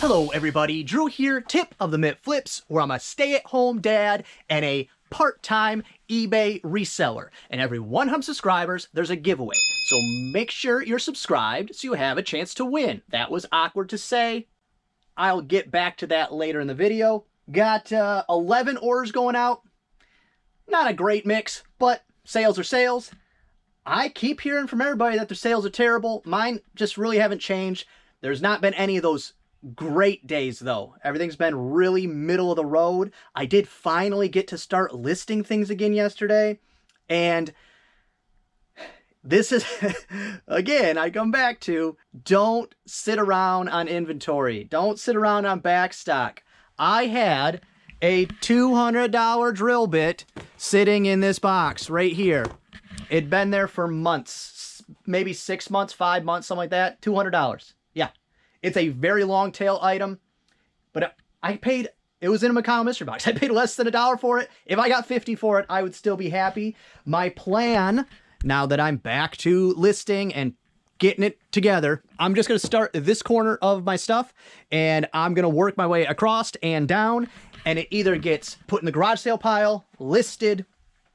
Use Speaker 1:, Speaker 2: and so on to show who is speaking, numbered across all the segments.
Speaker 1: Hello everybody, Drew here, tip of the Mitt Flips, where I'm a stay-at-home dad and a part-time eBay reseller. And every 100 subscribers, there's a giveaway. So make sure you're subscribed so you have a chance to win. That was awkward to say. I'll get back to that later in the video. Got 11 orders going out. Not a great mix, but sales are sales. I keep hearing from everybody that their sales are terrible. Mine just really haven't changed. There's not been any of those great days though. Everything's been really middle of the road. I did finally get to start listing things again yesterday. And this is, again, I come back to, don't sit around on inventory. Don't sit around on backstock. I had a $200 drill bit sitting in this box right here. It'd been there for months, maybe 6 months, 5 months, something like that. $200. Yeah. It's a very long tail item, but I paid, it was in a Macau mystery box. I paid less than $1 for it. If I got 50 for it, I would still be happy. My plan, now that I'm back to listing and getting it together, I'm just going to start this corner of my stuff and I'm going to work my way across and down, and it either gets put in the garage sale pile, listed,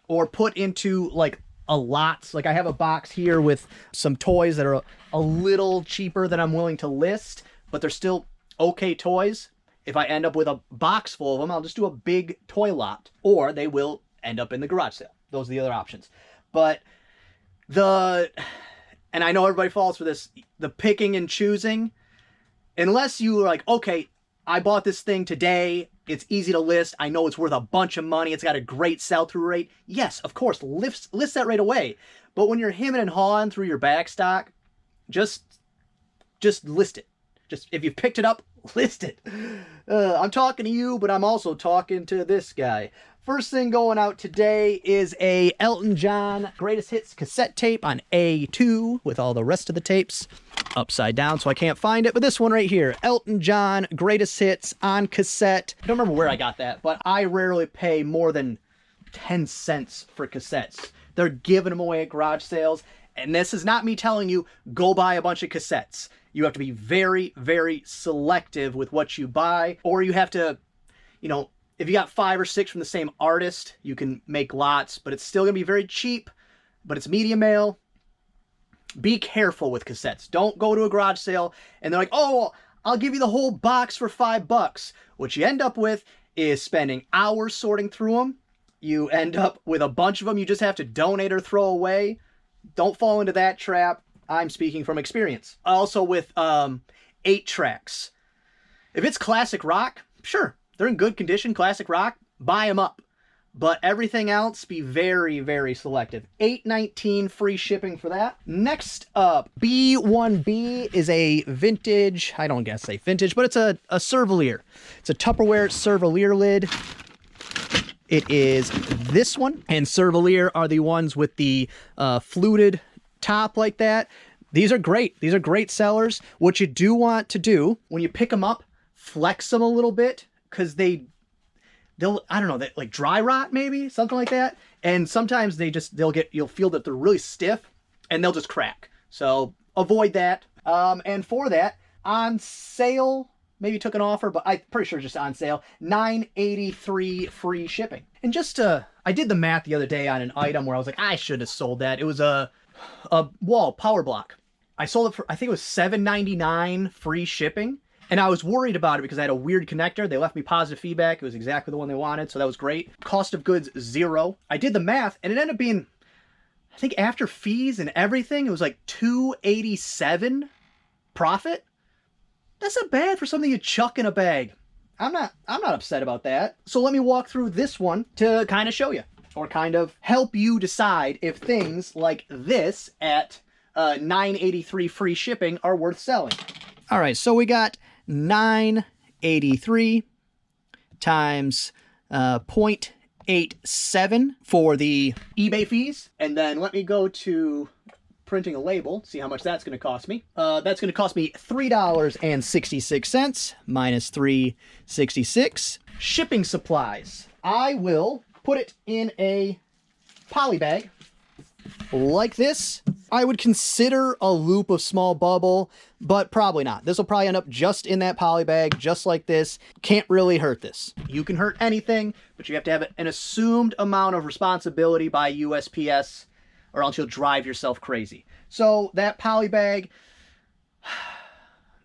Speaker 1: or put into like a lot. Like I have a box here with some toys that are a little cheaper than I'm willing to list, but they're still okay toys. If I end up with a box full of them, I'll just do a big toy lot, or they will end up in the garage sale. Those are the other options. But and I know everybody falls for this, the picking and choosing, unless you are like, okay, I bought this thing today, it's easy to list, I know it's worth a bunch of money, it's got a great sell-through rate. Yes, of course, list that right away. But when you're hemming and hawing through your back stock, just list it. Just, if you've picked it up, list it. I'm talking to you, but I'm also talking to this guy. First thing going out today is a Elton John Greatest Hits cassette tape on A2 with all the rest of the tapes upside down, so I can't find it. But this one right here, Elton John Greatest Hits on cassette. I don't remember where I got that, but I rarely pay more than 10 cents for cassettes. They're giving them away at garage sales. And this is not me telling you, go buy a bunch of cassettes. You have to be very, very selective with what you buy, or you have to, you know, if you got 5 or 6 from the same artist, you can make lots, but it's still going to be very cheap, but it's media mail. Be careful with cassettes. Don't go to a garage sale and they're like, oh, I'll give you the whole box for $5. What you end up with is spending hours sorting through them. You end up with a bunch of them you just have to donate or throw away. Don't fall into that trap. I'm speaking from experience. Also with 8 tracks. If it's classic rock, sure, they're in good condition, classic rock, buy them up. But everything else, be very, very selective. $8.19 free shipping for that. Next up, B1B is a vintage, I don't guess say vintage, but it's a Servalier. It's a Tupperware Servalier lid. It is this one, and Servalier are the ones with the fluted top like that. These are great. These are great sellers. What you do want to do when you pick them up, flex them a little bit, because they'll, I don't know, they like dry rot maybe, something like that. And sometimes you'll feel that they're really stiff and they'll just crack. So avoid that. And for that, on sale, maybe took an offer, but I'm pretty sure just on sale, $9.83 free shipping. And just I did the math the other day on an item where I was like, I should have sold that. It was a wall power block. I sold it for, I think it was $7.99 free shipping. And I was worried about it because I had a weird connector. They left me positive feedback. It was exactly the one they wanted, so that was great. Cost of goods, $0. I did the math, and it ended up being, I think after fees and everything, it was like $2.87 profit. That's not bad for something you chuck in a bag. I'm not upset about that. So let me walk through this one to kind of show you, or kind of help you decide if things like this at $9.83 free shipping are worth selling. All right, so we got $9.83 times 0.87 for the eBay fees. And then let me go to printing a label, see how much that's going to cost me. That's going to cost me $3.66 minus $3.66. Shipping supplies. I will put it in a poly bag like this. I would consider a loop of small bubble, but probably not. This will probably end up just in that poly bag, just like this. Can't really hurt this. You can hurt anything, but you have to have an assumed amount of responsibility by USPS, or else you'll drive yourself crazy. So that poly bag,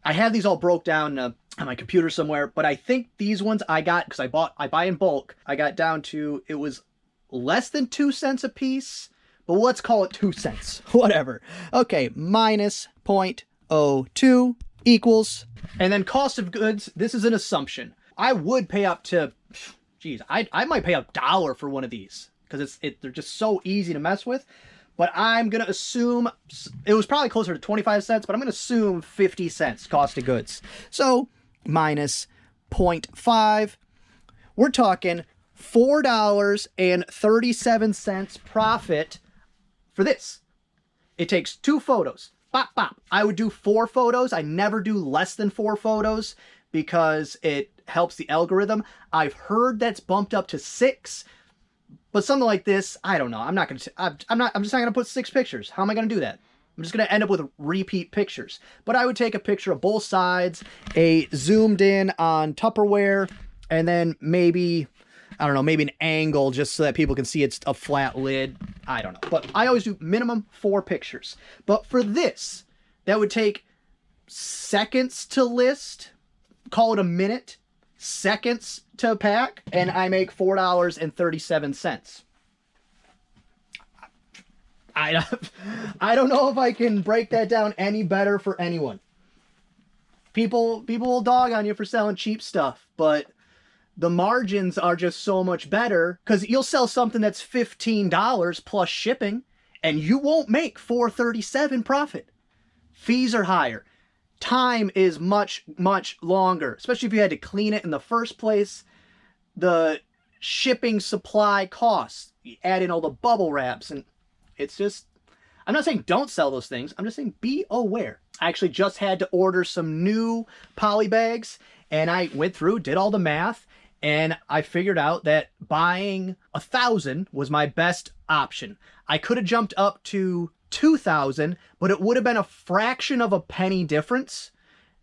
Speaker 1: I have these all broke down on my computer somewhere, but I think these ones I got, because I buy in bulk, I got down to, it was less than 2 cents a piece. But let's call it 2 cents, whatever. Okay, minus 0.02 equals, and then cost of goods, this is an assumption. I would pay up to, geez, I might pay $1 for one of these, because they're just so easy to mess with. But I'm going to assume, it was probably closer to 25 cents, but I'm going to assume 50 cents cost of goods. So, minus 0.5, we're talking $4.37 profit for this. It takes 2 photos. Bop, bop. I would do 4 photos. I never do less than 4 photos because it helps the algorithm. I've heard that's bumped up to 6, but something like this, I don't know. I'm just not going to put 6 pictures. How am I going to do that? I'm just going to end up with repeat pictures. But I would take a picture of both sides, a zoomed in on Tupperware, and then maybe, I don't know, maybe an angle just so that people can see it's a flat lid. I don't know. But I always do minimum 4 pictures. But for this, that would take seconds to list, call it a minute, seconds to pack, and I make $4.37. I don't know if I can break that down any better for anyone. People will dog on you for selling cheap stuff, but the margins are just so much better, because you'll sell something that's $15 plus shipping and you won't make $4.37 profit. Fees are higher. Time is much, much longer, especially if you had to clean it in the first place. The shipping supply costs, you add in all the bubble wraps, and it's just, I'm not saying don't sell those things. I'm just saying be aware. I actually just had to order some new poly bags, and I went through, did all the math, and I figured out that buying 1,000 was my best option. I could have jumped up to 2,000, but it would have been a fraction of a penny difference.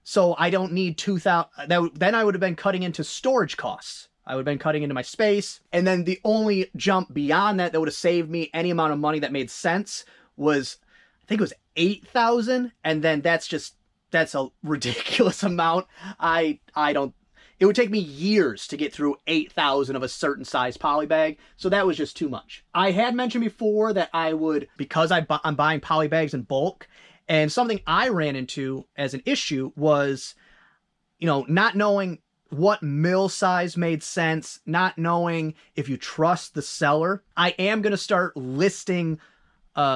Speaker 1: So I don't need 2,000. Then I would have been cutting into storage costs. I would have been cutting into my space. And then the only jump beyond that would have saved me any amount of money that made sense was, I think it was 8,000. And then that's a ridiculous amount. It would take me years to get through 8,000 of a certain size poly bag, so that was just too much. I had mentioned before that I would, because I'm buying poly bags in bulk, and something I ran into as an issue was, not knowing what mill size made sense, not knowing if you trust the seller. I am going to start listing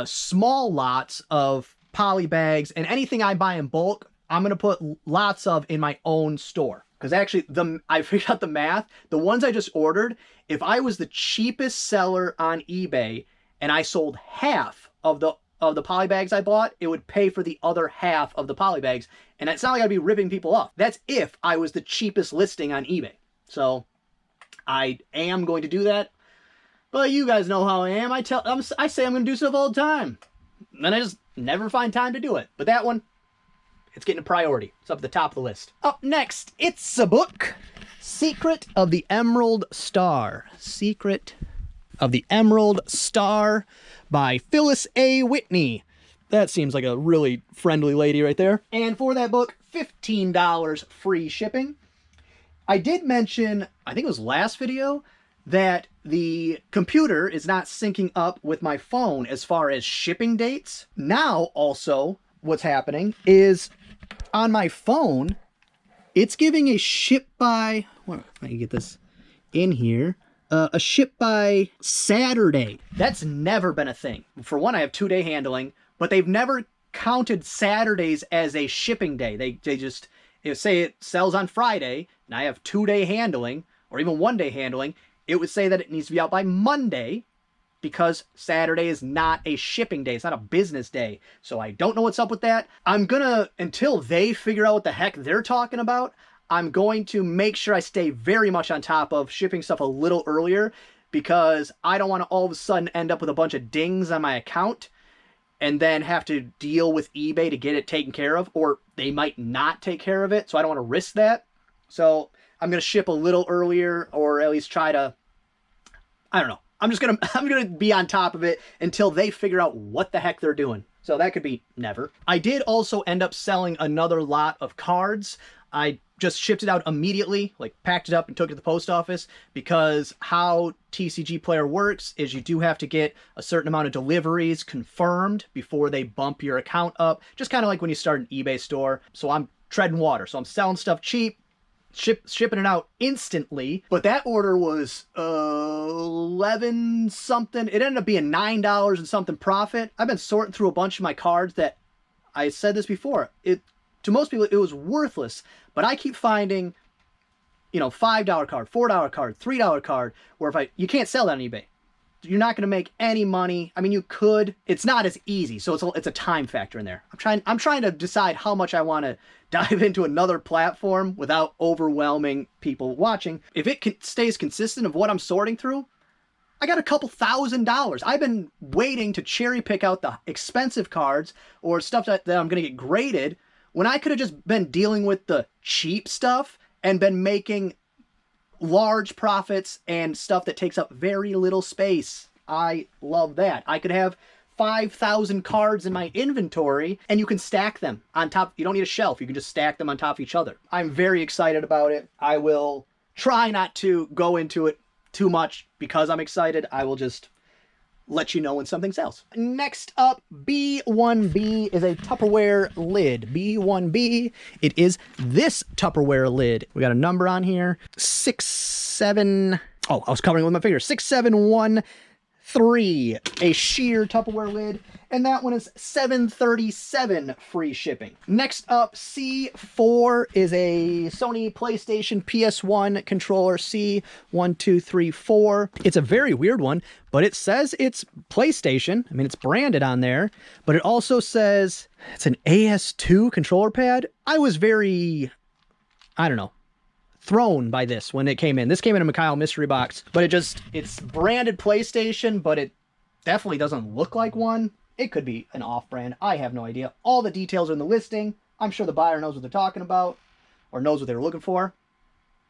Speaker 1: small lots of poly bags, and anything I buy in bulk, I'm going to put lots of in my own store. Because actually, I figured out the math. The ones I just ordered, if I was the cheapest seller on eBay and I sold half of the poly bags I bought, it would pay for the other half of the poly bags. And it's not like I'd be ripping people off. That's if I was the cheapest listing on eBay. So I am going to do that. But you guys know how I am. I say I'm going to do stuff all the time. And I just never find time to do it. But that one, it's getting a priority. It's up at the top of the list. Up next, it's a book. Secret of the Emerald Star. Secret of the Emerald Star by Phyllis A. Whitney. That seems like a really friendly lady right there. And for that book, $15 free shipping. I did mention, I think it was last video, that the computer is not syncing up with my phone as far as shipping dates. Now, also, what's happening is on my phone, it's giving a ship by, well, if I can get this in here, a ship by Saturday. That's never been a thing. For one, I have 2-day handling, but they've never counted Saturdays as a shipping day. They just, say it sells on Friday, and I have 2-day handling, or even 1-day handling, it would say that it needs to be out by Monday, because Saturday is not a shipping day. It's not a business day. So I don't know what's up with that. I'm gonna, until they figure out what the heck they're talking about, I'm going to make sure I stay very much on top of shipping stuff a little earlier, because I don't want to all of a sudden end up with a bunch of dings on my account. and then have to deal with eBay to get it taken care of, or they might not take care of it, so I don't want to risk that. So I'm going to ship a little earlier, or at least try to, I don't know. I'm gonna be on top of it until they figure out what the heck they're doing. So that could be never. I did also end up selling another lot of cards. I just shipped it out immediately, like packed it up and took it to the post office, because how TCGplayer works is you do have to get a certain amount of deliveries confirmed before they bump your account up, just kind of like when you start an eBay store. So I'm treading water. So I'm selling stuff cheap, shipping it out instantly. But that order was 11 something. It ended up being $9 and something profit. I've been sorting through a bunch of my cards that, I said this before, to most people it was worthless, but I keep finding, you know, $5 card, $4 card, $3 card, where you can't sell that on eBay. You're not going to make any money. I mean, you could. It's not as easy, so it's a time factor in there. I'm trying to decide how much I want to dive into another platform without overwhelming people watching. If it stays consistent of what I'm sorting through, I got a couple $1,000s. I've been waiting to cherry pick out the expensive cards or stuff that I'm going to get graded, when I could have just been dealing with the cheap stuff and been making large profits and stuff that takes up very little space. I love that. I could have 5,000 cards in my inventory, and you can stack them on top. You don't need a shelf. You can just stack them on top of each other. I'm very excited about it. I will try not to go into it too much because I'm excited. I will just let you know when something sells. Next up, B1B is a Tupperware lid. B1B, it is this Tupperware lid. We got a number on here, 67, oh, I was covering it with my finger, 6713, a sheer Tupperware lid, and that one is $737 free shipping. Next up, C4 is a Sony PlayStation PS1 controller, C1234. It's a very weird one, but it says it's PlayStation. I mean, it's branded on there, but it also says it's an AS2 controller pad. I was very, I don't know, thrown by this when it came in. This came in a Mikhail mystery box, but it's branded PlayStation, but it definitely doesn't look like one. It could be an off-brand. I have no idea. All the details are in the listing. I'm sure the buyer knows what they're talking about or knows what they're looking for.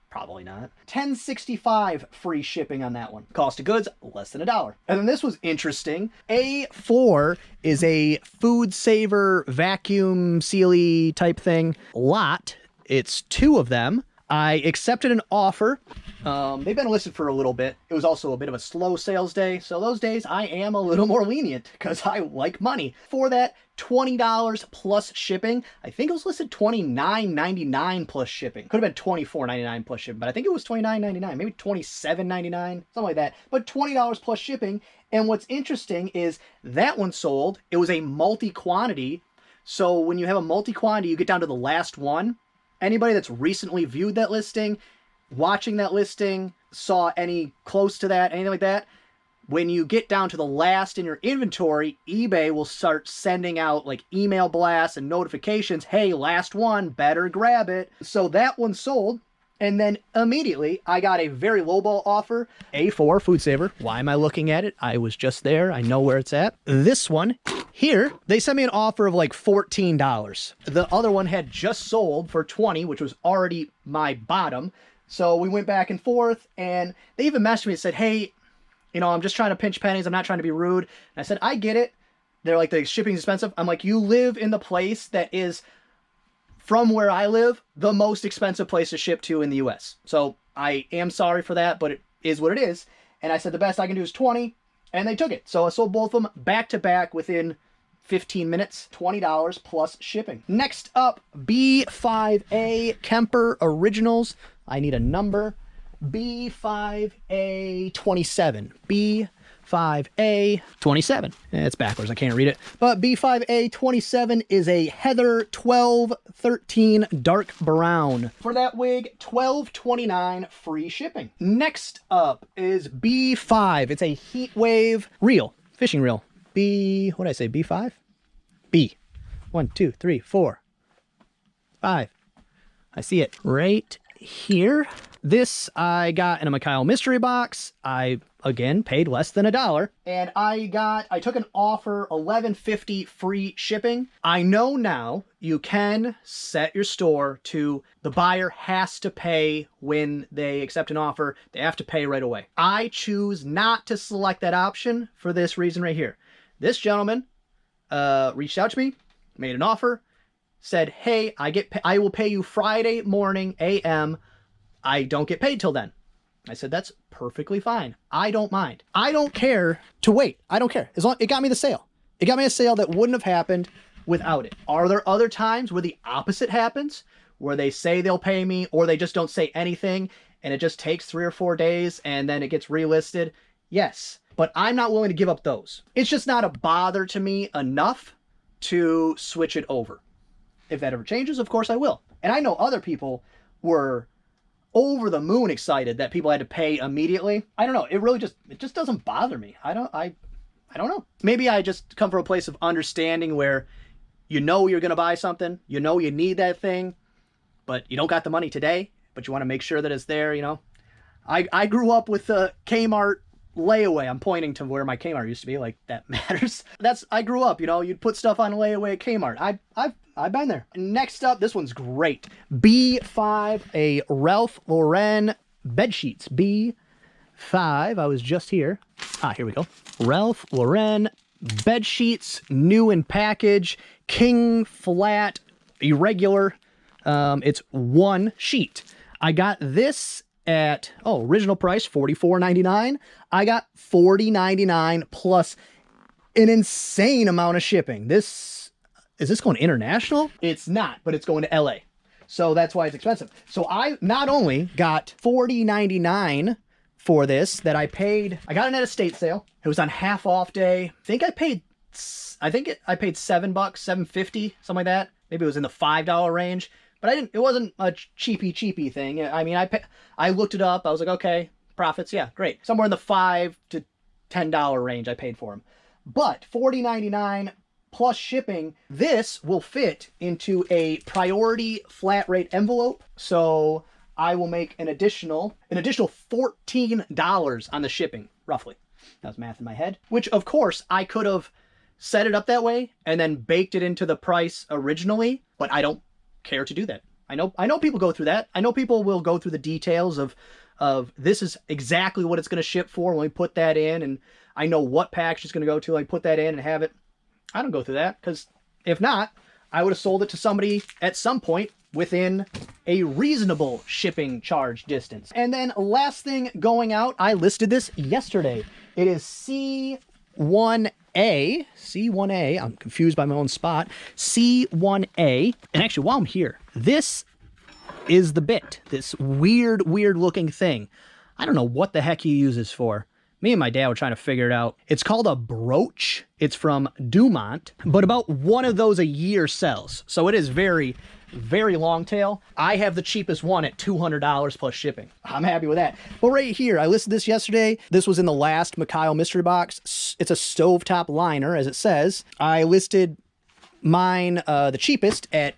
Speaker 1: Probably not. $10.65 free shipping on that one. Cost of goods, less than $1. And then this was interesting. A4 is a food saver vacuum sealy type thing. Lot. It's 2 of them. I accepted an offer. They've been listed for a little bit. It was also a bit of a slow sales day, so those days I am a little more lenient because I like money. For that, $20 plus shipping. I think it was listed $29.99 plus shipping. Could have been $24.99 plus shipping, but I think it was $29.99, maybe $27.99, something like that. But $20 plus shipping. And what's interesting is that one sold. It was a multi-quantity. So when you have a multi-quantity, you get down to the last one. Anybody that's recently viewed that listing, watching that listing, saw any close to that, anything like that, when you get down to the last in your inventory, eBay will start sending out like email blasts and notifications. Hey, last one, better grab it. So that one sold. And then immediately I got a very lowball offer. A4 Food Saver. Why am I looking at it? I was just there. I know where it's at. This one here, they sent me an offer of like $14. The other one had just sold for $20, which was already my bottom. So we went back and forth, and they even messaged me and said, hey, you know, I'm just trying to pinch pennies. I'm not trying to be rude. And I said, I get it. They're like, the shipping's expensive. I'm like, you live in the place that is, from where I live, the most expensive place to ship to in the US. So I am sorry for that, but it is what it is. And I said, the best I can do is 20, and they took it. So I sold both of them back to back within 15 minutes, $20 plus shipping. Next up, B5A Kemper Originals. I need a number. B5A27. B5A27. It's backwards, I can't read it. But B5A27 is a Heather 1213 dark brown. For that wig, $12.29 free shipping. Next up is B5. It's a heat wave reel, fishing reel. What did I say, B5? B. 1, 2, 3, 4, 5. I see it right here. This I got in a Mikhail mystery box. I again, paid less than $1. And I took an offer, $11.50 free shipping. I know now you can set your store to the buyer has to pay when they accept an offer. They have to pay right away. I choose not to select that option for this reason right here. This gentleman reached out to me, made an offer, said, hey, I will pay you Friday morning AM. I don't get paid till then. I said, that's perfectly fine. I don't mind. I don't care to wait. I don't care. As long it got me the sale. It got me a sale that wouldn't have happened without it. Are there other times where the opposite happens, where they say they'll pay me or they just don't say anything and it just takes 3 or 4 days and then it gets relisted? Yes, but I'm not willing to give up those. It's just not a bother to me enough to switch it over. If that ever changes, of course I will. And I know other people were over the moon excited that people had to pay immediately. I don't know. It just doesn't bother me. I don't know. Maybe I just come from a place of understanding where you know you're going to buy something, you know you need that thing, but you don't got the money today, but you want to make sure that it's there, you know. I grew up with the Kmart layaway. I'm pointing to where my Kmart used to be, like that matters. I grew up, you know, you'd put stuff on a layaway at Kmart. I've been there. Next up, this one's great. B5, a Ralph Lauren bedsheets. B5, I was just here. Here we go. Ralph Lauren bedsheets, new in package, king flat, irregular. It's one sheet. I got this at, original price, $44.99. I got $40.99 plus an insane amount of shipping. Is this going international? It's not, but it's going to LA. So that's why it's expensive. So I not only got $40.99 for this that I paid, I got it at a estate sale. It was on half off day. I paid $7, $7.50, something like that. Maybe it was in the $5 range, but it wasn't a cheapy thing. I mean, I looked it up. I was like, okay, profits. Yeah, great. Somewhere in the $5 to $10 range I paid for them. But $40.99 plus shipping, this will fit into a priority flat rate envelope. So I will make an additional $14 on the shipping, roughly. That was math in my head, which of course I could have set it up that way and then baked it into the price originally, but I don't care to do that. I know people go through that. I know people will go through the details of this is exactly what it's going to ship for when we put that in, and I know what package it's going to go to. I put that in and have it. I don't go through that, because if not, I would have sold it to somebody at some point within a reasonable shipping charge distance. And then last thing going out, I listed this yesterday. It is C1A. I'm confused by my own spot. C1A. And actually, while I'm here, this is the bit. This weird looking thing. I don't know what the heck he uses for. Me and my dad were trying to figure it out. It's called a brooch. It's from Dumont, but about one of those a year sells. So it is very, very long tail. I have the cheapest one at $200 plus shipping. I'm happy with that. But right here, I listed this yesterday. This was in the last Mikhail mystery box. It's a stovetop liner, as it says. I listed mine, the cheapest, at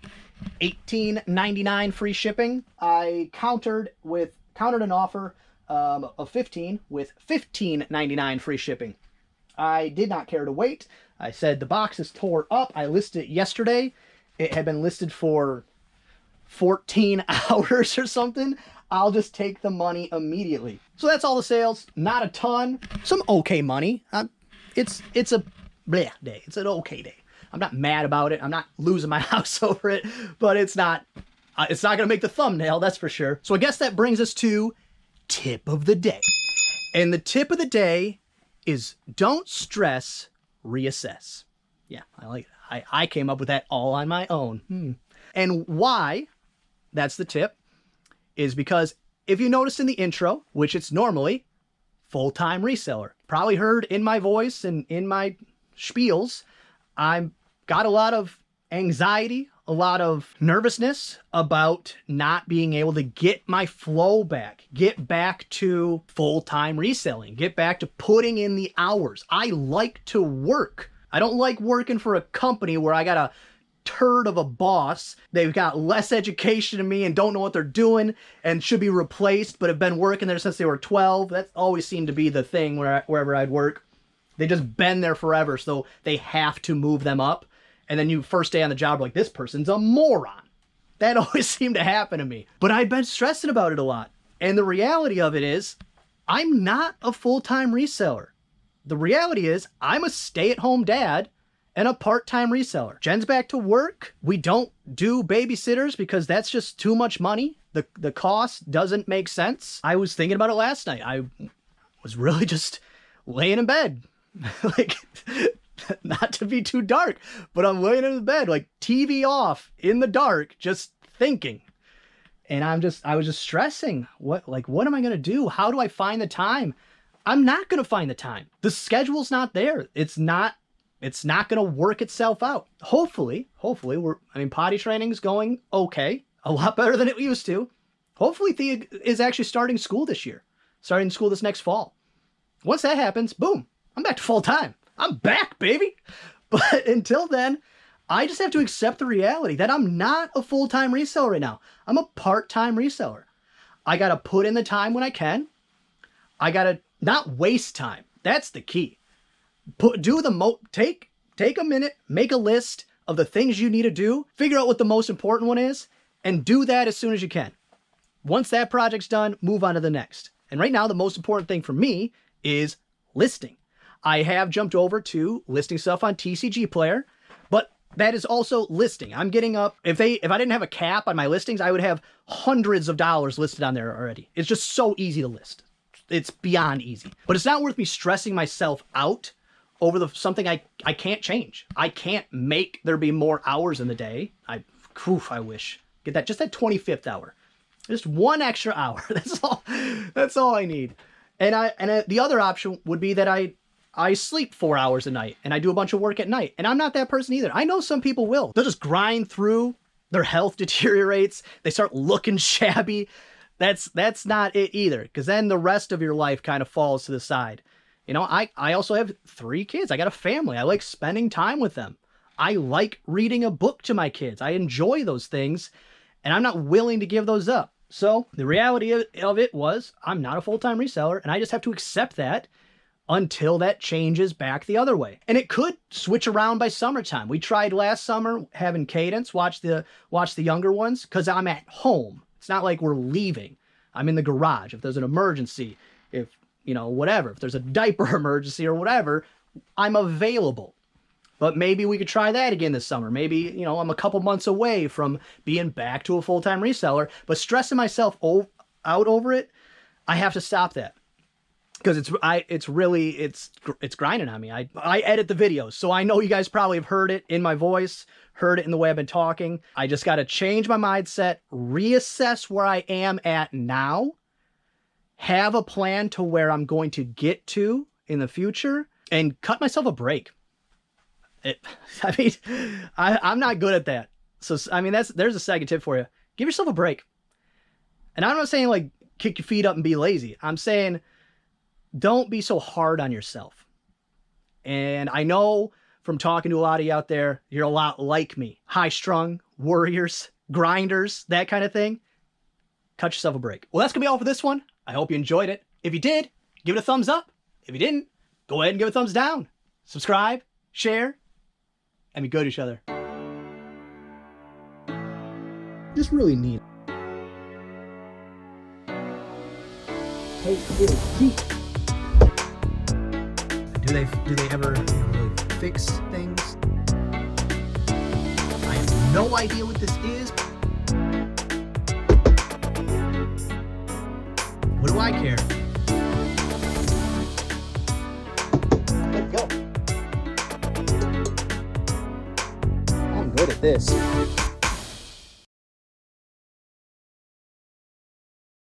Speaker 1: $18.99 free shipping. I countered an offer of 15 with $15.99 free shipping. I did not care to wait. I said the box is tore up. I listed it yesterday. It had been listed for 14 hours or something. I'll just take the money immediately. So that's all the sales. Not a ton. Some okay money. It's a bleh day. It's an okay day. I'm not mad about it. I'm not losing my house over it, but it's not going to make the thumbnail, that's for sure. So I guess that brings us to tip of the day. And the tip of the day is don't stress, reassess. Yeah, I like it. I came up with that all on my own. And why that's the tip is because if you noticed in the intro, which it's normally full-time reseller, probably heard in my voice and in my spiels, I've got a lot of anxiety, a lot of nervousness about not being able to get my flow back, get back to full-time reselling, get back to putting in the hours. I like to work. I don't like working for a company where I gotta turd of a boss. They've got less education than me and don't know what they're doing and should be replaced, but have been working there since they were 12. That always seemed to be the thing wherever I'd work. They just been there forever, so they have to move them up. And then you first day on the job, like, this person's a moron. That always seemed to happen to me. But I'd been stressing about it a lot. And the reality of it is, I'm not a full-time reseller. The reality is, I'm a stay-at-home dad and a part-time reseller. Jen's back to work. We don't do babysitters because that's just too much money. The cost doesn't make sense. I was thinking about it last night. I was really just laying in bed. Like, not to be too dark, but I'm laying in the bed, like TV off in the dark, just thinking. And I was just stressing. What am I going to do? How do I find the time? I'm not going to find the time. The schedule's not there. It's not going to work itself out. Hopefully potty training's going okay. A lot better than it used to. Hopefully Thea is actually starting school this year. Starting school this next fall. Once that happens, boom, I'm back to full time. I'm back, baby. But until then, I just have to accept the reality that I'm not a full-time reseller right now. I'm a part-time reseller. I got to put in the time when I can. I got to not waste time. That's the key. Take a minute, make a list of the things you need to do, figure out what the most important one is, and do that as soon as you can. Once that project's done, move on to the next. And right now, the most important thing for me is listing. I have jumped over to listing stuff on TCGplayer, but that is also listing. I'm getting up, if I didn't have a cap on my listings, I would have hundreds of dollars listed on there already. It's just so easy to list. It's beyond easy. But it's not worth me stressing myself out over something I can't change. I can't make there be more hours in the day. I wish. Get that, just that 25th hour. Just one extra hour. That's all I need. And the other option would be that I sleep 4 hours a night and I do a bunch of work at night. And I'm not that person either. I know some people will. They'll just grind through. Their health deteriorates. They start looking shabby. That's not it either. Because then the rest of your life kind of falls to the side. You know, I also have 3 kids. I got a family. I like spending time with them. I like reading a book to my kids. I enjoy those things. And I'm not willing to give those up. So the reality of it was I'm not a full-time reseller. And I just have to accept that until that changes back the other way. And it could switch around by summertime. We tried last summer having Cadence watch the younger ones because I'm at home. It's not like we're leaving. I'm in the garage. If there's an emergency, if there's a diaper emergency or whatever, I'm available. But maybe we could try that again this summer. Maybe, I'm a couple months away from being back to a full-time reseller, but stressing myself out over it, I have to stop that. Because it's grinding on me. I edit the videos, so I know you guys probably have heard it in my voice, heard it in the way I've been talking. I just got to change my mindset, reassess where I am at now, have a plan to where I'm going to get to in the future, and cut myself a break. I'm not good at that. So, there's a second tip for you. Give yourself a break. And I'm not saying, like, kick your feet up and be lazy. I'm saying, don't be so hard on yourself. And I know from talking to a lot of you out there, you're a lot like me. High-strung, worriers, grinders, that kind of thing. Cut yourself a break. Well, that's going to be all for this one. I hope you enjoyed it. If you did, give it a thumbs up. If you didn't, go ahead and give it a thumbs down. Subscribe, share, and be good to each other. Just really neat. Hey, little feet. Do they ever really fix things? I have no idea what this is. What do I care? Let's go. I'm good at this.